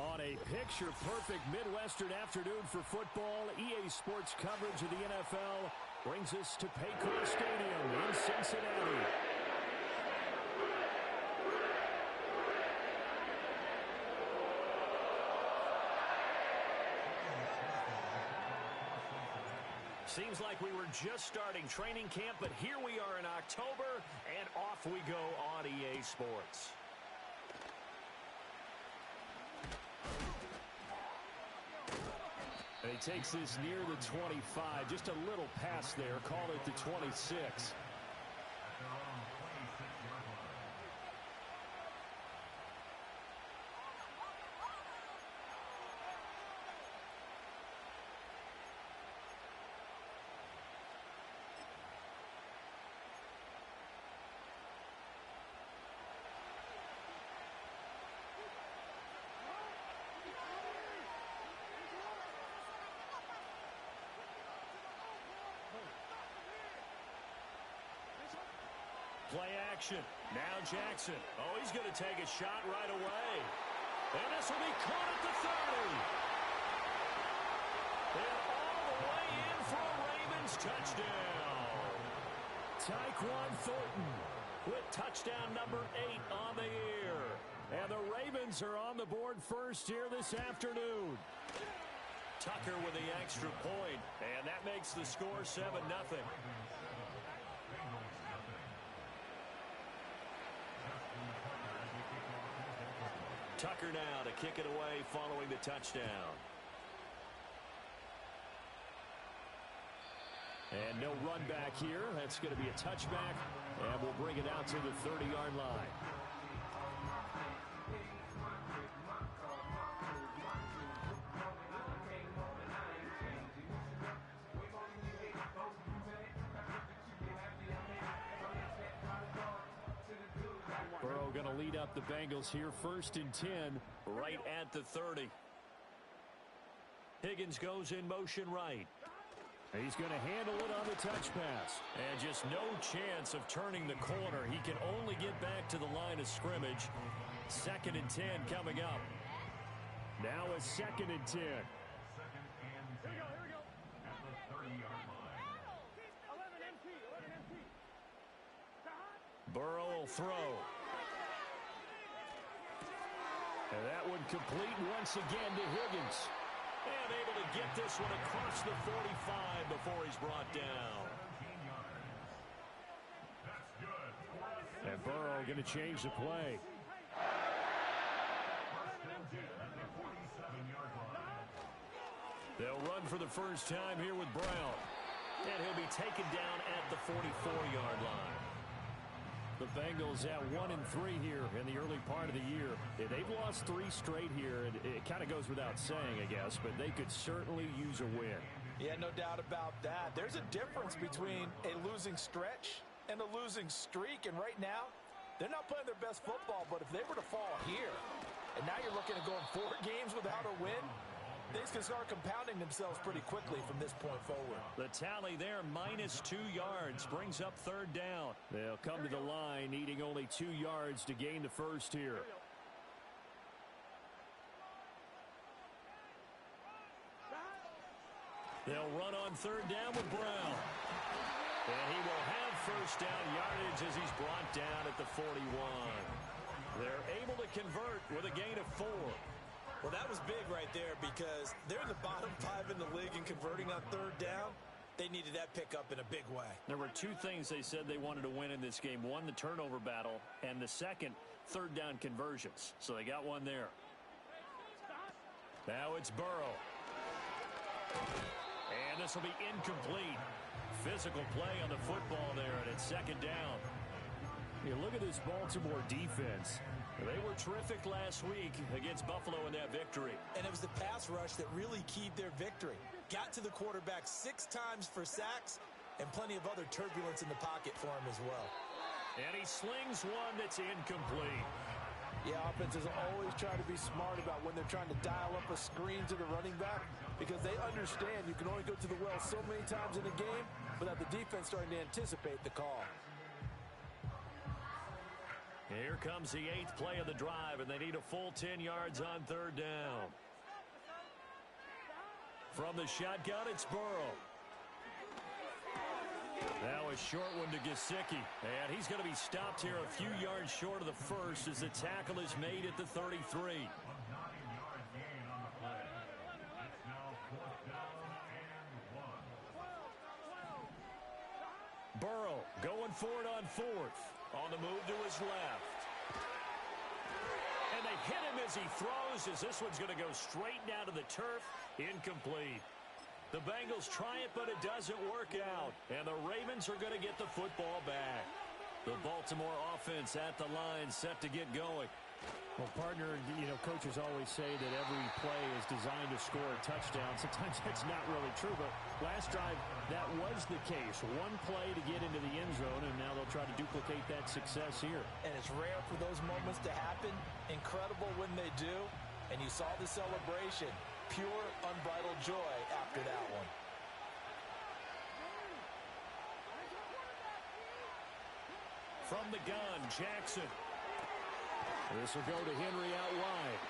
On a picture-perfect Midwestern afternoon for football, EA Sports coverage of the NFL brings us to Paycor Stadium in Cincinnati. Seems like we were just starting training camp, but here we are in October, and off we go on EA Sports. And he takes this near the 25, just a little pass there, call it the 26. Play action. Now Jackson. Oh, he's going to take a shot right away. And this will be caught at the 30. And all the way in for a Ravens touchdown. Tyquan Thornton with touchdown number 8 on the year. And the Ravens are on the board first here this afternoon. Tucker with the extra point, and that makes the score 7-0. Tucker now to kick it away following the touchdown. And no run back here. That's going to be a touchback, and we'll bring it out to the 30-yard line. Burrow going to lead up the Bengals here, 1st and 10, right at the 30. Higgins goes in motion right. He's going to handle it on the touch pass. And just no chance of turning the corner. He can only get back to the line of scrimmage. 2nd and 10 coming up. Now a 2nd and 10. Here we go. At the 30-yard line. 11 MT. Burrow will throw. And that one complete once again to Higgins. And able to get this one across the 45 before he's brought down. And Burrow going to change the play. They'll run for the first time here with Brown. And he'll be taken down at the 44-yard line. The Bengals at 1-3 here in the early part of the year. They've lost 3 straight here, and it kind of goes without saying, I guess, but they could certainly use a win. Yeah, no doubt about that. There's a difference between a losing stretch and a losing streak, and right now, they're not playing their best football, but if they were to fall here, and now you're looking at going 4 games without a win, things can start compounding themselves pretty quickly from this point forward. The tally there, -2 yards, brings up 3rd down. They'll come to the line, needing only 2 yards to gain the first here. They'll run on 3rd down with Brown. And he will have 1st down yardage as he's brought down at the 41. They're able to convert with a gain of 4. Well, that was big right there because they're in the bottom 5 in the league in converting on 3rd down. They needed that pickup in a big way. There were 2 things they said they wanted to win in this game. One, the turnover battle, and the second, 3rd down conversions. So they got one there. Now it's Burrow. And this will be incomplete. Physical play on the football there, and it's 2nd down. You look at this Baltimore defense. They were terrific last week against Buffalo in that victory. And it was the pass rush that really keyed their victory. Got to the quarterback 6 times for sacks and plenty of other turbulence in the pocket for him as well. And he slings one that's incomplete. Yeah, offenses always try to be smart about when they're trying to dial up a screen to the running back because they understand you can only go to the well so many times in a game without the defense starting to anticipate the call. Here comes the 8th play of the drive, and they need a full 10 yards on 3rd down. From the shotgun, it's Burrow. Now a short one to Gesicki. And he's going to be stopped here a few yards short of the first as the tackle is made at the 33. A 9-yard gain on the play. It's now 4th down and 1. Burrow going for it on 4th. On the move to his left. And they hit him as he throws, as this one's going to go straight down to the turf. Incomplete. The Bengals try it, but it doesn't work out. And the Ravens are going to get the football back. The Baltimore offense at the line, set to get going. Well, partner, coaches always say that every play is designed to score a touchdown. Sometimes that's not really true, but last drive, that was the case. One play to get into the end zone, and now they'll try to duplicate that success here. And it's rare for those moments to happen. Incredible when they do. And you saw the celebration. Pure, unbridled joy after that one. From the gun, Jackson. This will go to Henry out wide.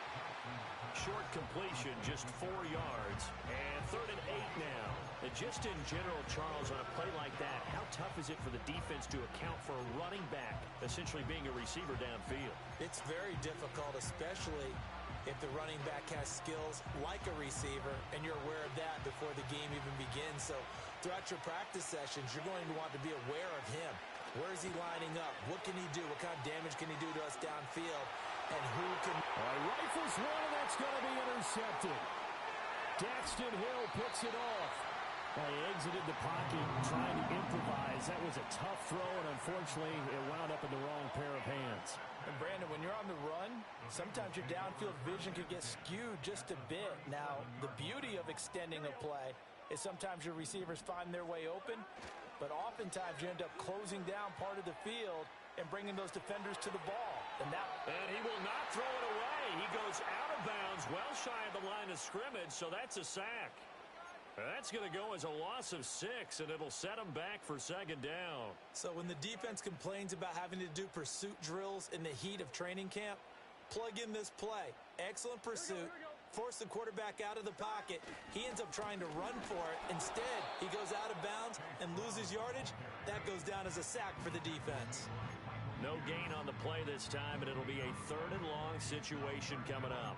Short completion, just 4 yards. And 3rd and 8 now. And just in general, Charles, on a play like that, how tough is it for the defense to account for a running back essentially being a receiver downfield? It's very difficult, especially if the running back has skills like a receiver, and you're aware of that before the game even begins. So throughout your practice sessions, you're going to want to be aware of him. Where is he lining up? What can he do? What kind of damage can he do to us downfield? And who can... Rifles one, and that's going to be intercepted. Daxton Hill picks it off. He exited the pocket trying to improvise. That was a tough throw, and unfortunately, it wound up in the wrong pair of hands. And Brandon, when you're on the run, sometimes your downfield vision can get skewed just a bit. Now, the beauty of extending a play is sometimes your receivers find their way open, but oftentimes you end up closing down part of the field and bringing those defenders to the ball. And he will not throw it away. He goes out of bounds, well shy of the line of scrimmage, so that's a sack. That's going to go as a loss of 6, and it'll set them back for 2nd down. So when the defense complains about having to do pursuit drills in the heat of training camp, plug in this play. Excellent pursuit. Force the quarterback out of the pocket. He ends up trying to run for it. Instead, he goes out of bounds and loses yardage. That goes down as a sack for the defense. No gain on the play this time, and it'll be a 3rd and long situation coming up.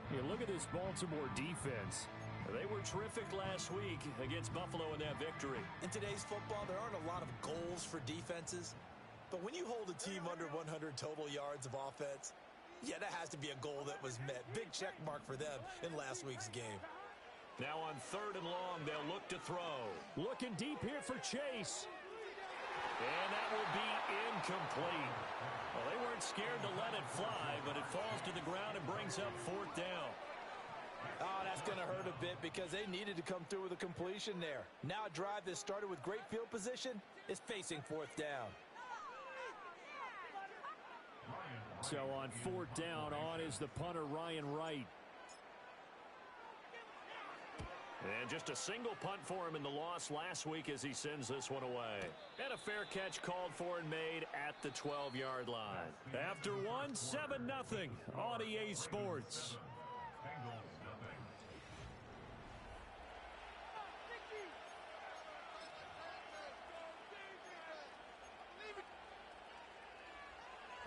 Yeah, look at this Baltimore defense. They were terrific last week against Buffalo in that victory. In today's football, there aren't a lot of goals for defenses. But when you hold a team under 100 total yards of offense, yeah, that has to be a goal that was met. Big check mark for them in last week's game. Now on 3rd and long, they'll look to throw. Looking deep here for Chase. And that will be incomplete. Well, they weren't scared to let it fly, but it falls to the ground and brings up 4th down. Oh, that's going to hurt a bit because they needed to come through with a completion there. Now a drive that started with great field position is facing 4th down. So on 4th down, on is the punter, Ryan Wright. And just a single punt for him in the loss last week as he sends this one away. And a fair catch called for and made at the 12-yard line. After one, 7-0 on EA Sports.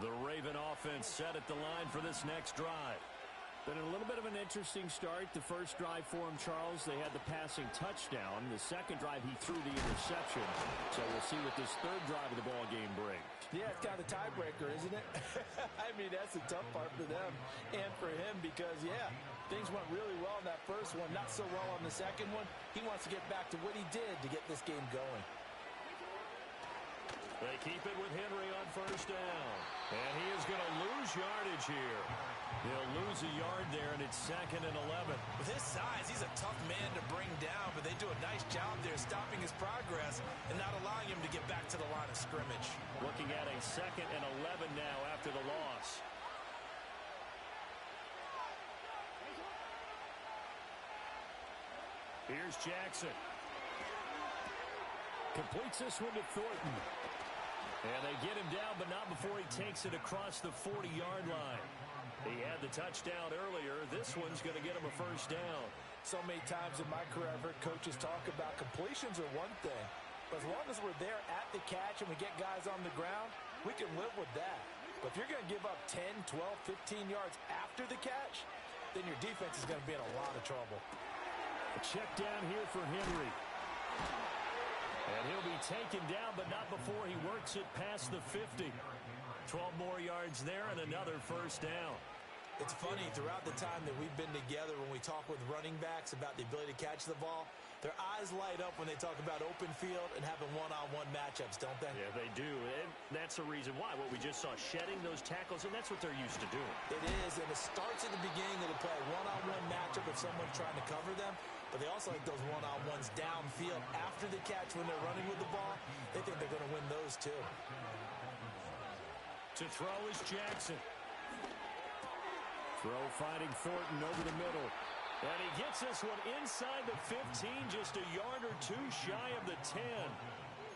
The Raven offense set at the line for this next drive. Been a little bit of an interesting start. The first drive for him, Charles, they had the passing touchdown. The second drive, he threw the interception. So we'll see what this 3rd drive of the ball game brings. Yeah, it's kind of a tiebreaker, isn't it? I mean, that's the tough part for them and for him because, yeah, things went really well in that first one, not so well on the second one. He wants to get back to what he did to get this game going. They keep it with Henry on 1st down. And he is going to lose yardage here. He'll lose a yard there, and it's 2nd and 11. With his size, he's a tough man to bring down, but they do a nice job there stopping his progress and not allowing him to get back to the line of scrimmage. Looking at a 2nd and 11 now after the loss. Here's Jackson. Completes this one to Thornton. And they get him down, but not before he takes it across the 40-yard line. He had the touchdown earlier. This one's going to get him a first down. So many times in my career, I've heard coaches talk about completions are one thing. But as long as we're there at the catch and we get guys on the ground, we can live with that. But if you're going to give up 10, 12, 15 yards after the catch, then your defense is going to be in a lot of trouble. A check down here for Henry. And he'll be taken down, but not before he works it past the 50. 12 more yards there and another first down. It's funny, throughout the time that we've been together, when we talk with running backs about the ability to catch the ball, their eyes light up when they talk about open field and having one-on-one matchups, don't they? Yeah, they do. And that's the reason why. What we just saw, shedding those tackles, and that's what they're used to doing. It is, and it starts at the beginning of the play. One-on-one matchup if someone's trying to cover them, but they also like those one-on-ones downfield after the catch when they're running with the ball. They think they're going to win those too. To throw is Jackson. Throw finding Thornton over the middle. And he gets this one inside the 15, just a yard or two shy of the 10.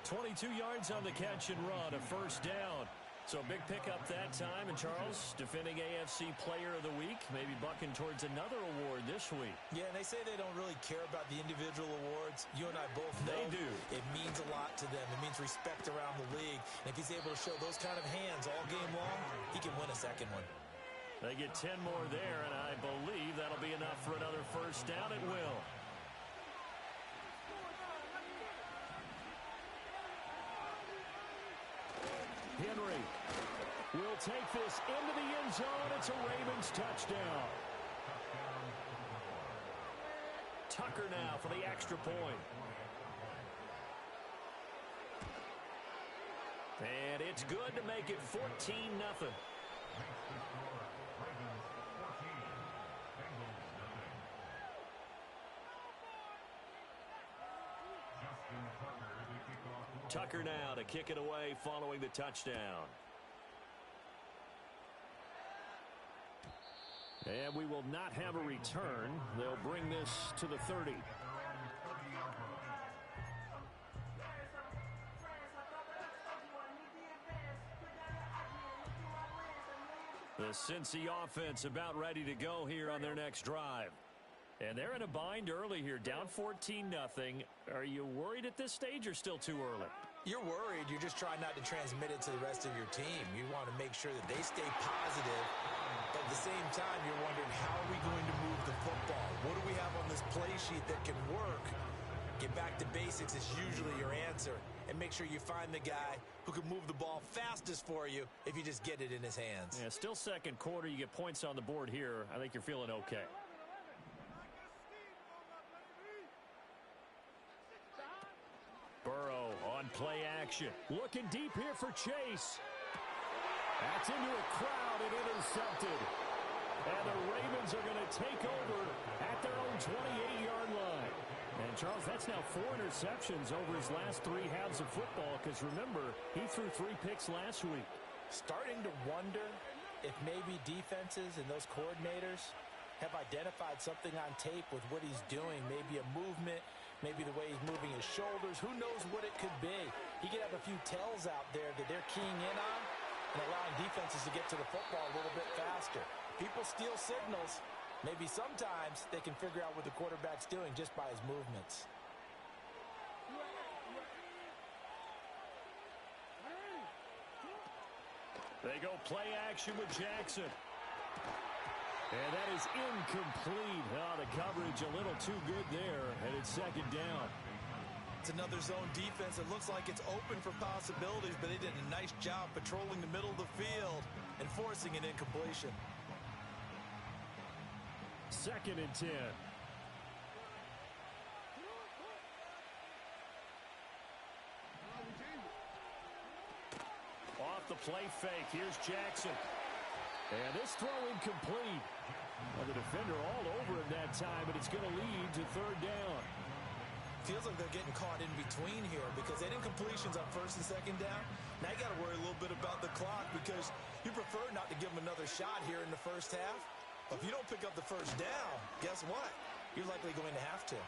22 yards on the catch and run, a first down. So big pickup that time. And Charles, defending AFC Player of the Week, maybe bucking towards another award this week. Yeah, and they say they don't really care about the individual awards. You and I both know they do. It means a lot to them. It means respect around the league. And if he's able to show those kind of hands all game long, he can win a second one. They get 10 more there, and I believe that'll be enough for another first down. It will. Henry will take this into the end zone. It's a Ravens touchdown. Tucker now for the extra point. And it's good to make it 14-0. Tucker now to kick it away following the touchdown. And we will not have a return. They'll bring this to the 30. The Cincy offense about ready to go here on their next drive. And they're in a bind early here, down 14-0. Are you worried at this stage or still too early? You're worried. You're just trying not to transmit it to the rest of your team. You want to make sure that they stay positive. But at the same time, you're wondering, how are we going to move the football? What do we have on this play sheet that can work? Get back to basics is usually your answer. And make sure you find the guy who can move the ball fastest for you if you just get it in his hands. Yeah, still second quarter. You get points on the board here. I think you're feeling okay. Burrow on play action. Looking deep here for Chase. That's into a crowd and intercepted. And the Ravens are going to take over at their own 28-yard line. And, Charles, that's now 4 interceptions over his last 3 halves of football because, remember, he threw 3 picks last week. Starting to wonder if maybe defenses and those coordinators have identified something on tape with what he's doing, maybe a movement, maybe the way he's moving his shoulders. Who knows what it could be? He could have a few tells out there that they're keying in on and allowing defenses to get to the football a little bit faster. People steal signals. Maybe sometimes they can figure out what the quarterback's doing just by his movements. They go play action with Jackson. And that is incomplete. Oh, the coverage a little too good there, and it's second down. It's another zone defense. It looks like it's open for possibilities, but they did a nice job patrolling the middle of the field and forcing an incompletion. Second and 10. Off the play fake. Here's Jackson. And this throw incomplete. Well, the defender all over him that time, but it's going to lead to third down. Feels like they're getting caught in between here because they didn't completions on first and second down. Now you got to worry a little bit about the clock because you prefer not to give them another shot here in the first half. But if you don't pick up the first down, guess what? You're likely going to have to.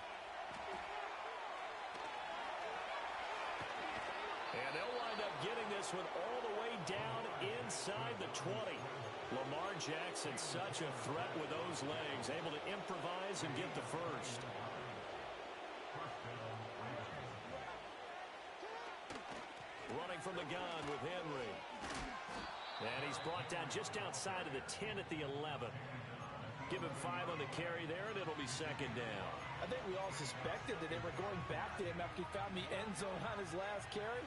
And they'll wind up getting this one all the way down inside the 20. Lamar Jackson, such a threat with those legs, able to improvise and get the first. Running from the gun with Henry. And he's brought down just outside of the 10 at the 11. Give him 5 on the carry there, and it'll be second down. I think we all suspected that they were going back to him after he found the end zone on his last carry,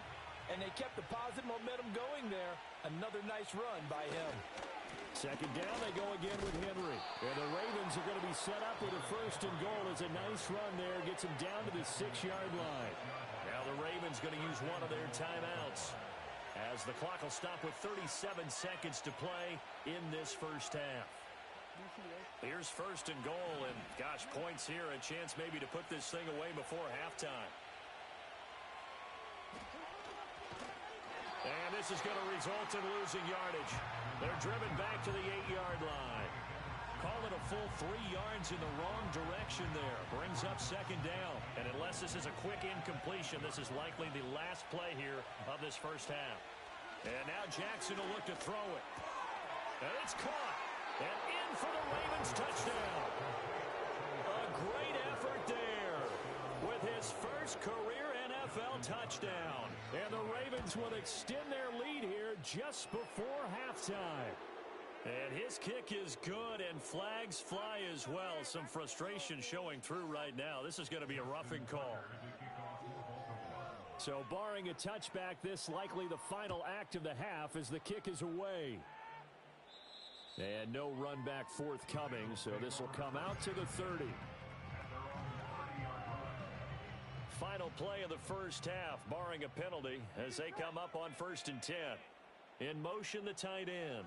and they kept the positive momentum going there. Another nice run by him. Second down, they go again with Henry. And the Ravens are going to be set up with a first and goal. As a nice run there, gets him down to the 6-yard line. Now the Ravens going to use one of their timeouts, as the clock will stop with 37 seconds to play in this first half. Here's first and goal, and gosh, points here, a chance maybe to put this thing away before halftime. And this is going to result in losing yardage. They're driven back to the 8-yard line. Call it a full 3 yards in the wrong direction there. Brings up second down. And unless this is a quick incompletion, this is likely the last play here of this first half. And now Jackson will look to throw it. And it's caught. And in for the Ravens touchdown. A great effort there with his first career NFL touchdown. And the Ravens will extend their lead here just before halftime. And his kick is good, and flags fly as well. Some frustration showing through right now. This is going to be a roughing call. So barring a touchback, this likely the final act of the half as the kick is away. And no run back forthcoming, so this will come out to the 30. Final play of the first half, barring a penalty, as they come up on 1st and 10. In motion, the tight end.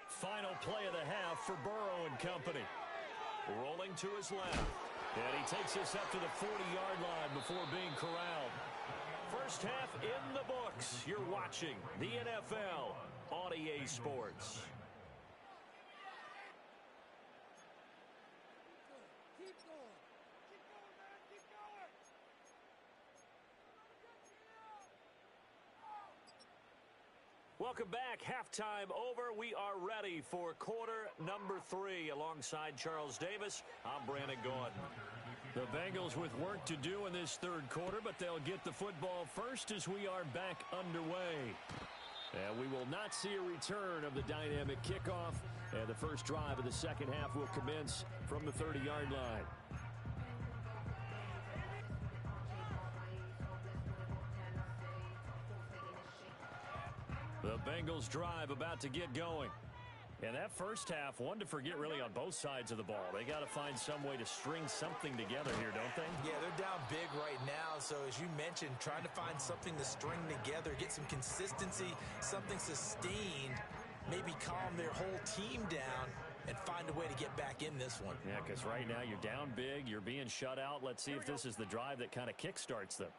Final play of the half for Burrow and company. Rolling to his left. And he takes this up to the 40-yard line before being corralled. First half in the books. You're watching the NFL on EA Sports. Welcome back. Halftime over. We are ready for quarter number 3. Alongside Charles Davis, I'm Brandon Gordon. The Bengals with work to do in this third quarter, but they'll get the football first as we are back underway. And we will not see a return of the dynamic kickoff. And the first drive of the second half will commence from the 30-yard line. The Bengals drive about to get going. And that first half, one to forget really on both sides of the ball. They got to find some way to string something together here, don't they? Yeah, they're down big right now. So as you mentioned, trying to find something to string together, get some consistency, something sustained, maybe calm their whole team down and find a way to get back in this one. Yeah, because right now you're down big, you're being shut out. Let's see if this is the drive that kind of kickstarts them.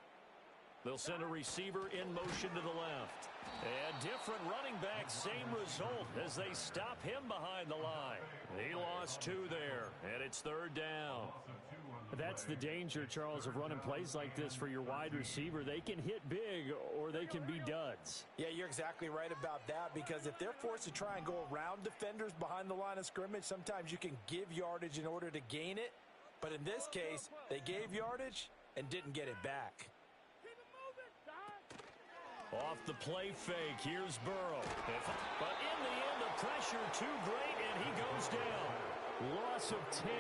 They'll send a receiver in motion to the left. And different running back, same result as they stop him behind the line. He lost 2 there, and it's third down. That's the danger, Charles, of running plays like this for your wide receiver. They can hit big or they can be duds. Yeah, you're exactly right about that, because if they're forced to try and go around defenders behind the line of scrimmage, sometimes you can give yardage in order to gain it. But in this case, they gave yardage and didn't get it back. Off the play fake, here's Burrow. But in the end, the pressure too great, and he goes down. Loss of 10.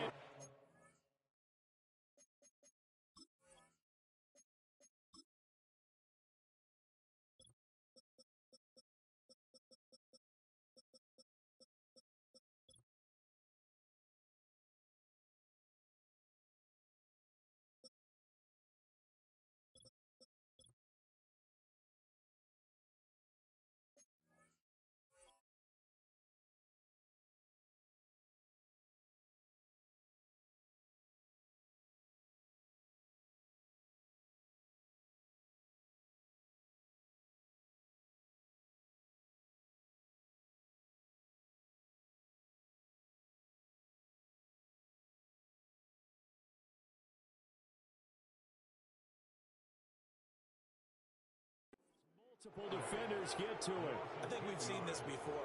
Multiple defenders get to it. I think we've seen this before.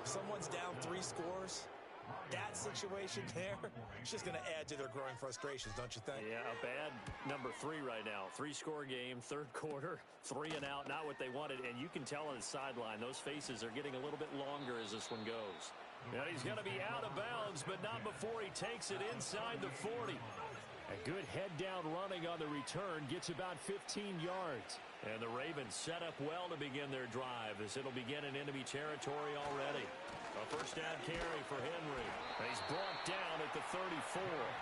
Someone's down 3 scores. That situation there, it's just going to add to their growing frustrations, don't you think? Yeah, a bad number 3 right now. 3-score game, third quarter, 3 and out, not what they wanted. And you can tell on the sideline, those faces are getting a little bit longer as this one goes. And he's going to be out of bounds, but not before he takes it inside the 40. A good head-down running on the return gets about 15 yards. And the Ravens set up well to begin their drive as it'll begin in enemy territory already. A first down carry for Henry. He's brought down at the 34.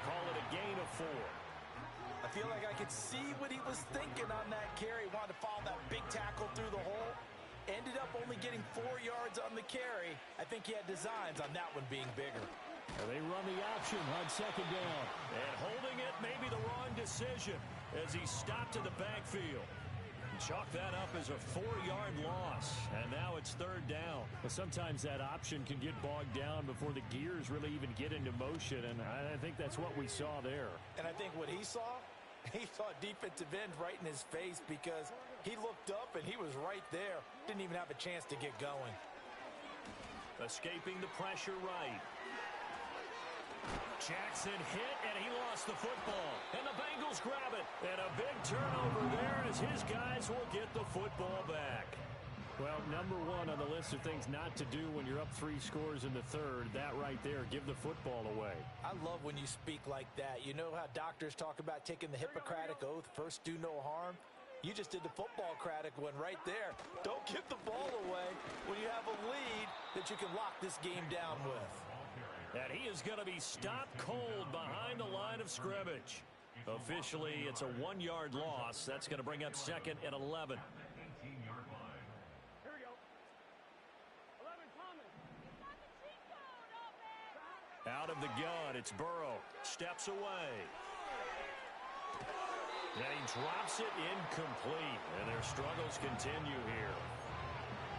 Call it a gain of 4. I feel like I could see what he was thinking on that carry. Wanted to follow that big tackle through the hole. Ended up only getting 4 yards on the carry. I think he had designs on that one being bigger. And they run the option on second down. And holding it may be the wrong decision as he stopped in the backfield. Chalk that up as a 4-yard loss, and now it's third down. Well, sometimes that option can get bogged down before the gears really even get into motion, and I think that's what we saw there. And I think what he saw defensive end right in his face because he looked up and he was right there. Didn't even have a chance to get going. Escaping the pressure right. Jackson hit, and he lost the football. And the Bengals grab it. And a big turnover there as his guys will get the football back. Well, number 1 on the list of things not to do when you're up 3 scores in the third, that right there, give the football away. I love when you speak like that. You know how doctors talk about taking the Hippocratic Oath, first do no harm? You just did the football-cratic one right there. Don't give the ball away when you have a lead that you can lock this game down with. And he is going to be stopped cold behind the line of scrimmage. Officially, it's a 1-yard loss. That's going to bring up second and 11. Out of the gun, it's Burrow. Steps away. And he drops it incomplete. And their struggles continue here.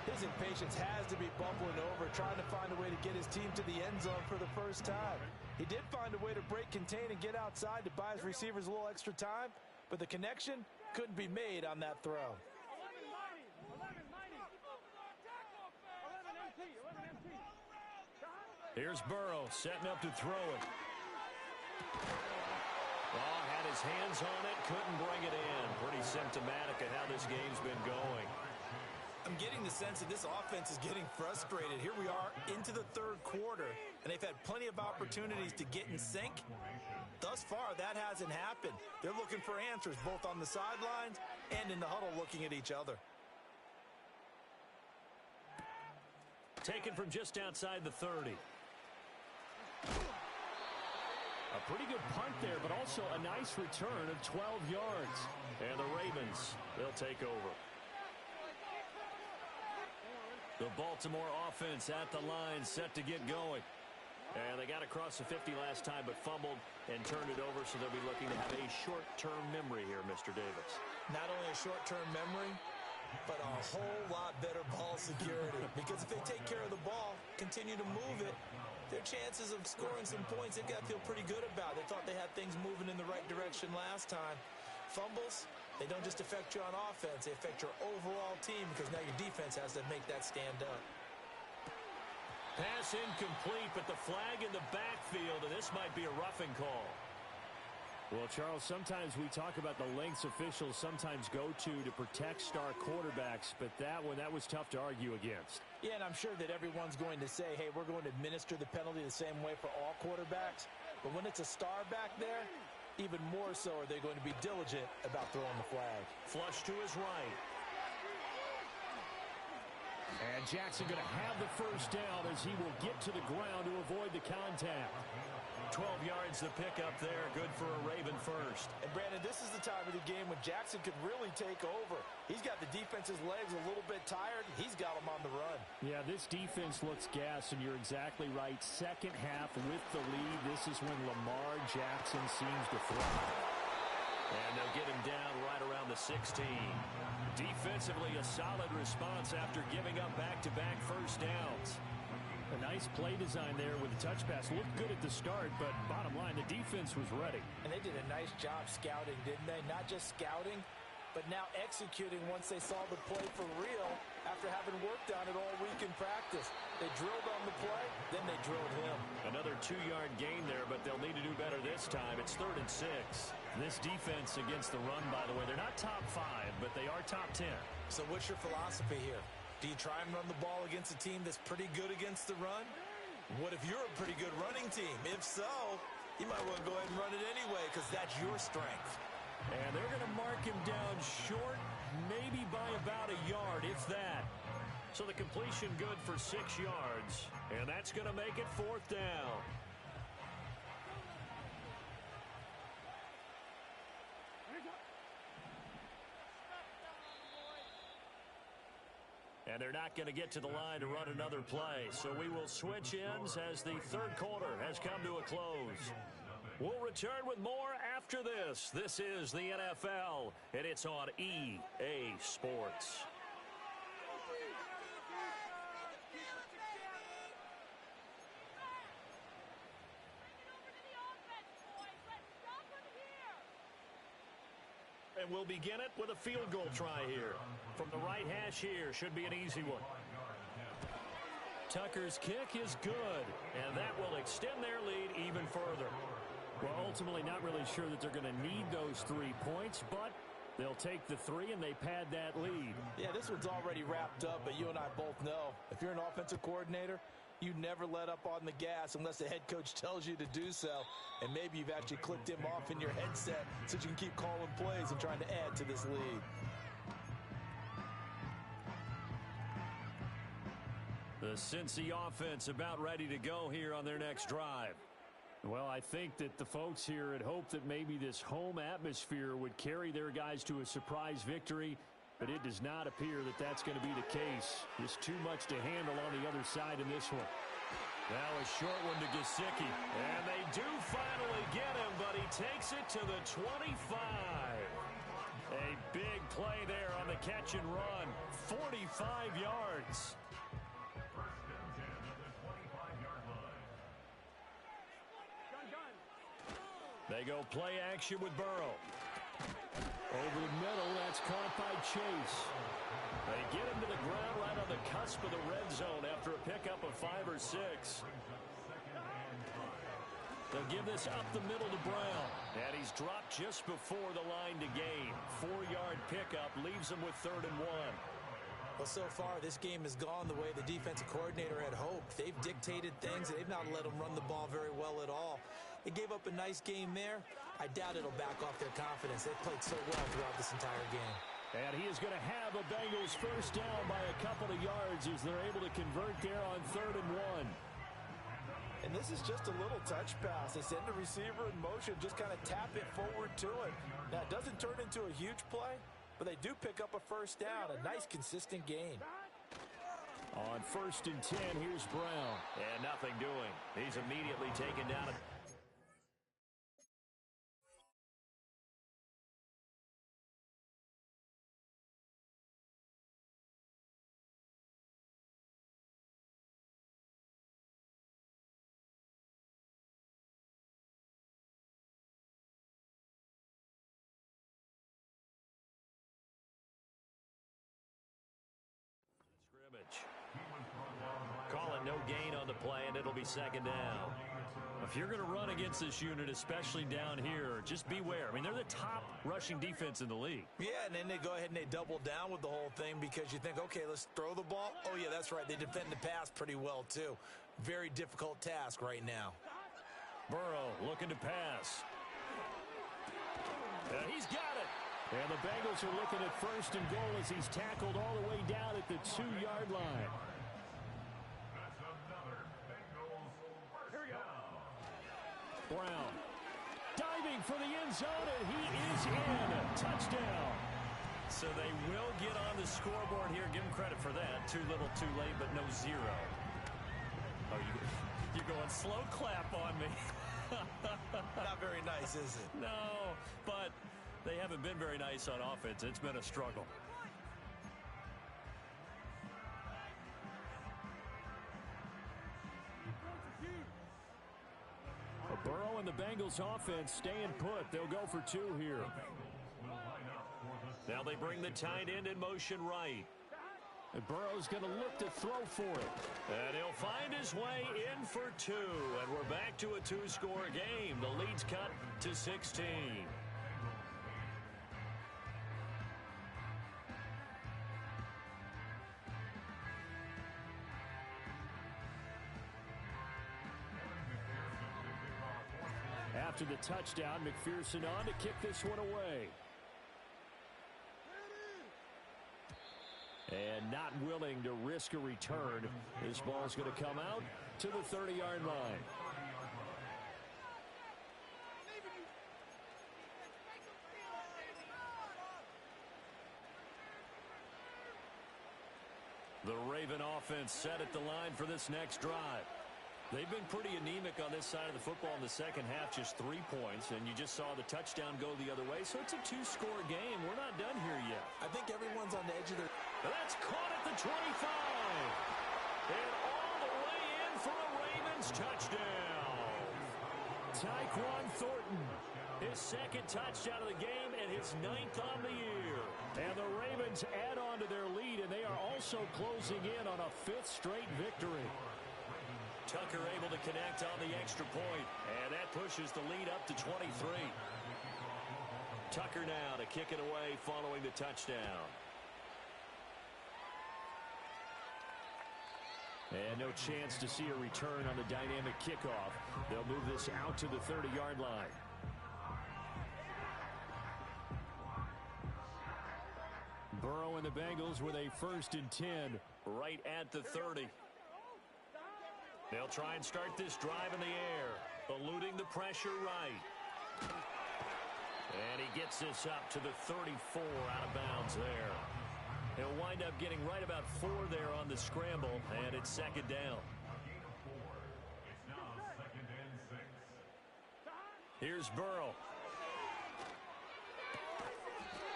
His impatience has to be bubbling over, trying to find a way to get his team to the end zone for the first time. He did find a way to break contain and get outside to buy his receivers a little extra time, but the connection couldn't be made on that throw. Here's Burrow setting up to throw it. Oh, had his hands on it, couldn't bring it in. Pretty symptomatic of how this game's been going. I'm getting the sense that this offense is getting frustrated. Here we are into the third quarter, and they've had plenty of opportunities to get in sync. Thus far, that hasn't happened. They're looking for answers both on the sidelines and in the huddle looking at each other. Taken from just outside the 30. A pretty good punt there, but also a nice return of 12 yards. And the Ravens, they'll take over. The Baltimore offense at the line, set to get going. And they got across the 50 last time, but fumbled and turned it over, so they'll be looking to have a short-term memory here, Mr. Davis. Not only a short-term memory, but a whole lot better ball security. Because if they take care of the ball, continue to move it, their chances of scoring some points, they've got to feel pretty good about. They thought they had things moving in the right direction last time. Fumbles, they don't just affect you on offense, they affect your overall team because now your defense has to make that stand up. Pass incomplete, but the flag in the backfield, and this might be a roughing call. Well, Charles, sometimes we talk about the lengths officials sometimes go to protect star quarterbacks, but that one, that was tough to argue against. Yeah, and I'm sure that everyone's going to say, hey, we're going to administer the penalty the same way for all quarterbacks. But when it's a star back there, even more so are they going to be diligent about throwing the flag. Flush to his right. And Jackson going to have the first down as he will get to the ground to avoid the contact. 12 yards the pickup there. Good for a Raven first. And, Brandon, this is the time of the game when Jackson could really take over. He's got the defense's legs a little bit tired. He's got them on the run. Yeah, this defense looks gassed, and you're exactly right. Second half with the lead, this is when Lamar Jackson seems to thrive. And they'll get him down right around the 16. Defensively, a solid response after giving up back-to-back first downs. A nice play design there with the touch pass. Looked good at the start, but bottom line, the defense was ready. And they did a nice job scouting, didn't they? Not just scouting, but now executing once they saw the play for real after having worked on it all week in practice. They drilled on the play, then they drilled him. Another 2-yard gain there, but they'll need to do better this time. It's 3rd and 6. This defense against the run, by the way, they're not top 5, but they are top 10. So what's your philosophy here? Do you try and run the ball against a team that's pretty good against the run? What if you're a pretty good running team? If so, you might want to go ahead and run it anyway because that's your strength. And they're going to mark him down short, maybe by about a yard, if that. So the completion good for 6 yards, and that's going to make it 4th down. And they're not going to get to the line to run another play. So we will switch ends as the 3rd quarter has come to a close. We'll return with more after this. This is the NFL, and it's on EA Sports. And we'll begin it with a field goal try here. From the right hash here, should be an easy one. Tucker's kick is good, and that will extend their lead even further. Well, ultimately not really sure that they're going to need those 3 points, but they'll take the 3 and they pad that lead. Yeah, this one's already wrapped up, but you and I both know if you're an offensive coordinator, you never let up on the gas unless the head coach tells you to do so. And maybe you've actually clicked him off in your headset so you can keep calling plays and trying to add to this lead. The Cincy offense about ready to go here on their next drive. Well, I think that the folks here had hoped that maybe this home atmosphere would carry their guys to a surprise victory, but it does not appear that that's going to be the case. Just too much to handle on the other side in this one. Now a short one to Gesicki. And they do finally get him, but he takes it to the 25. A big play there on the catch and run. 45 yards. They go play action with Burrow. Over the middle, that's caught by Chase. They get him to the ground right on the cusp of the red zone after a pickup of 5 or 6. They'll give this up the middle to Brown. And he's dropped just before the line to gain. 4-yard pickup leaves him with 3rd and 1. Well, so far, this game has gone the way the defensive coordinator had hoped. They've dictated things, and they've not let them run the ball very well at all. They gave up a nice game there. I doubt it'll back off their confidence. They've played so well throughout this entire game. And he is going to have a Bengals first down by a couple of yards as they're able to convert there on 3rd and 1. And this is just a little touch pass. They send the receiver in motion, just kind of tap it forward to it. Now, it doesn't turn into a huge play, but they do pick up a first down. A nice, consistent gain. On 1st and 10, here's Brown. And nothing doing. He's immediately taken down. Calling no gain on the play, and it'll be 2nd down. If you're going to run against this unit, especially down here, just beware. I mean, they're the top rushing defense in the league. Yeah, and then they go ahead and they double down with the whole thing because you think, okay, let's throw the ball. Oh, yeah, that's right. They defend the pass pretty well, too. Very difficult task right now. Burrow looking to pass. And he's got it. And the Bengals are looking at 1st and goal as he's tackled all the way down at the 2-yard line. Brown diving for the end zone, and he is in. Touchdown. So they will get on the scoreboard here. Give them credit for that. Too little, too late, but no 0. Oh, you're going slow clap on me. Not very nice, is it? No, but they haven't been very nice on offense. It's been a struggle. Burrow and the Bengals offense staying put. They'll go for 2 here. Will line up for the Now they bring the tight end in motion right. And Burrow's going to look to throw for it. And he'll find his way in for 2. And we're back to a 2-score game. The lead's cut to 16. After the touchdown, McPherson on to kick this one away. And not willing to risk a return. This ball's going to come out to the 30-yard line. The Raven offense set at the line for this next drive. They've been pretty anemic on this side of the football in the second half, just 3 points, and you just saw the touchdown go the other way, so it's a 2-score game. We're not done here yet. I think everyone's on the edge of their... That's caught at the 25. And all the way in for a Ravens touchdown. Tyquan Thornton, his second touchdown of the game and his 9th on the year. And the Ravens add on to their lead, and they are also closing in on a 5th straight victory. Tucker able to connect on the extra point, and that pushes the lead up to 23. Tucker now to kick it away following the touchdown. And no chance to see a return on the dynamic kickoff. They'll move this out to the 30-yard line. Burrow and the Bengals with a 1st and 10 right at the 30. They'll try and start this drive in the air, eluding the pressure right. And he gets this up to the 34 out of bounds there. He'll wind up getting right about 4 there on the scramble, and it's 2nd down. It's now 2nd and 6. Here's Burrow.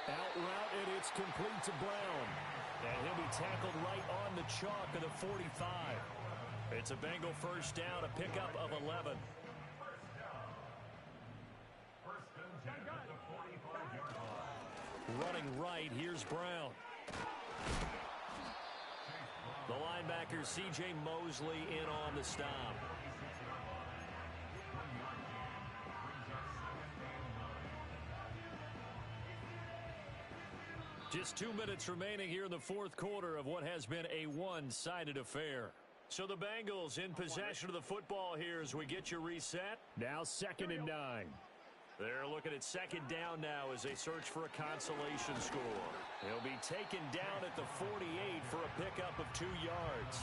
Out route, and it's complete to Brown. And he'll be tackled right on the chalk of the 45. It's a Bengal 1st down, a pickup of 11. 1st and 10 at the 45-yard line. Running right, here's Brown. The linebacker, C.J. Mosley, in on the stop. Just 2 minutes remaining here in the 4th quarter of what has been a one-sided affair. So the Bengals in possession of the football here as we get you reset. Now 2nd and 9. They're looking at 2nd down now as they search for a consolation score. He'll be taken down at the 48 for a pickup of 2 yards.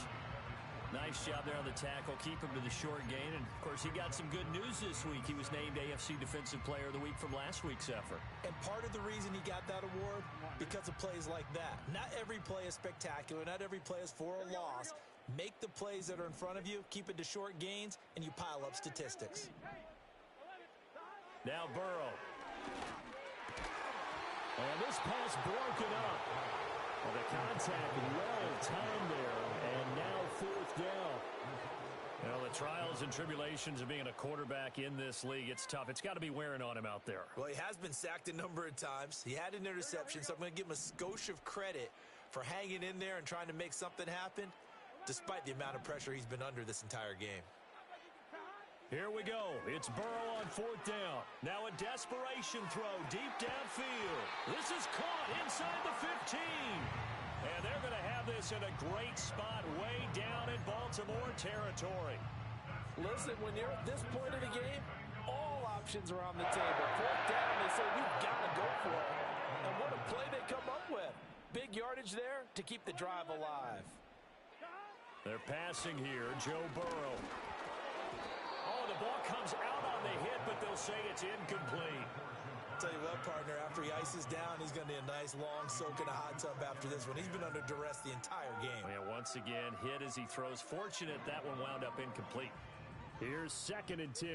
Nice job there on the tackle. Keep him to the short gain. And, of course, he got some good news this week. He was named AFC Defensive Player of the Week from last week's effort. And part of the reason he got that award, because of plays like that. Not every play is spectacular. Not every play is for a loss. Make the plays that are in front of you, keep it to short gains, and you pile up statistics. Now Burrow. And this pass broken up. Well, the contact well timed there, and now 4th down. Well, the trials and tribulations of being a quarterback in this league, it's tough. It's got to be wearing on him out there. Well, he has been sacked a number of times. He had an interception, so I'm going to give him a skosh of credit for hanging in there and trying to make something happen, despite the amount of pressure he's been under this entire game. Here we go. It's Burrow on 4th down. Now a desperation throw deep downfield. This is caught inside the 15. And they're going to have this in a great spot way down in Baltimore territory. Listen, when you're at this point of the game, all options are on the table. 4th down, they say, we've got to go for it. And what a play they come up with. Big yardage there to keep the drive alive. They're passing here, Joe Burrow. Oh, the ball comes out on the hit, but they'll say it's incomplete. Tell you what, partner, after he ices down, he's going to need a nice long soak in a hot tub after this one. He's been under duress the entire game. Yeah, once again, hit as he throws. Fortunate that one wound up incomplete. Here's 2nd and 10.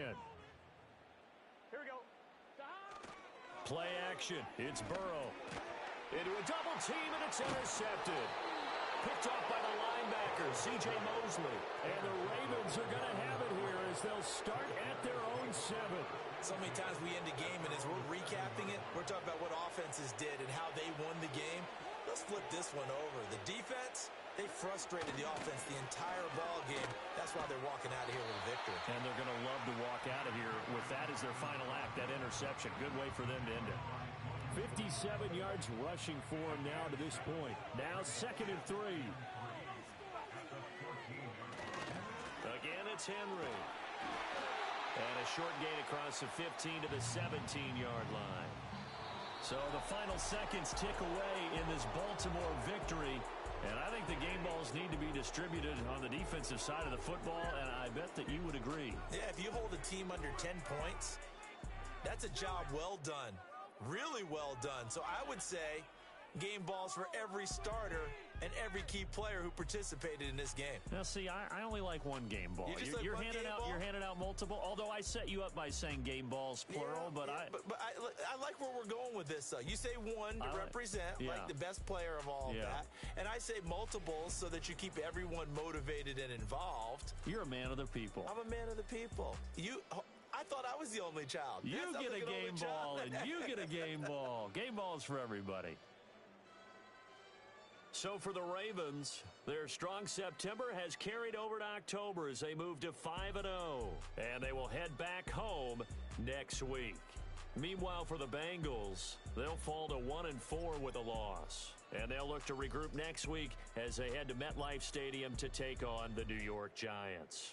Here we go. Play action. It's Burrow. Into a double team, and it's intercepted. Picked off by the linebacker, C.J. Mosley. And the Ravens are going to have it here as they'll start at their own 7. So many times we end a game, and as we're recapping it, we're talking about what offenses did and how they won the game. Let's flip this one over. The defense, they frustrated the offense the entire ball game. That's why they're walking out of here with a victory. And they're going to love to walk out of here with that as their final act, that interception. Good way for them to end it. 57 yards rushing for him now to this point. Now 2nd and 3. Again, it's Henry. And a short gain across the 15 to the 17-yard line. So the final seconds tick away in this Baltimore victory. And I think the game balls need to be distributed on the defensive side of the football, and I bet that you would agree. Yeah, if you hold a team under 10 points, that's a job well done. Really well done. So I would say game balls for every starter and every key player who participated in this game. Now, see, I only like one game ball. You're handing out multiple. Although I set you up by saying game balls plural, but I like where we're going with this. You say one to represent, like the best player of all of that, and I say multiples so that you keep everyone motivated and involved. You're a man of the people. I'm a man of the people. I thought I was the only child. You get a game ball, and you get a game ball. Game balls for everybody. So for the Ravens, their strong September has carried over to October as they move to 5-0. And they will head back home next week. Meanwhile, for the Bengals, they'll fall to 1-4 with a loss. And they'll look to regroup next week as they head to MetLife Stadium to take on the New York Giants.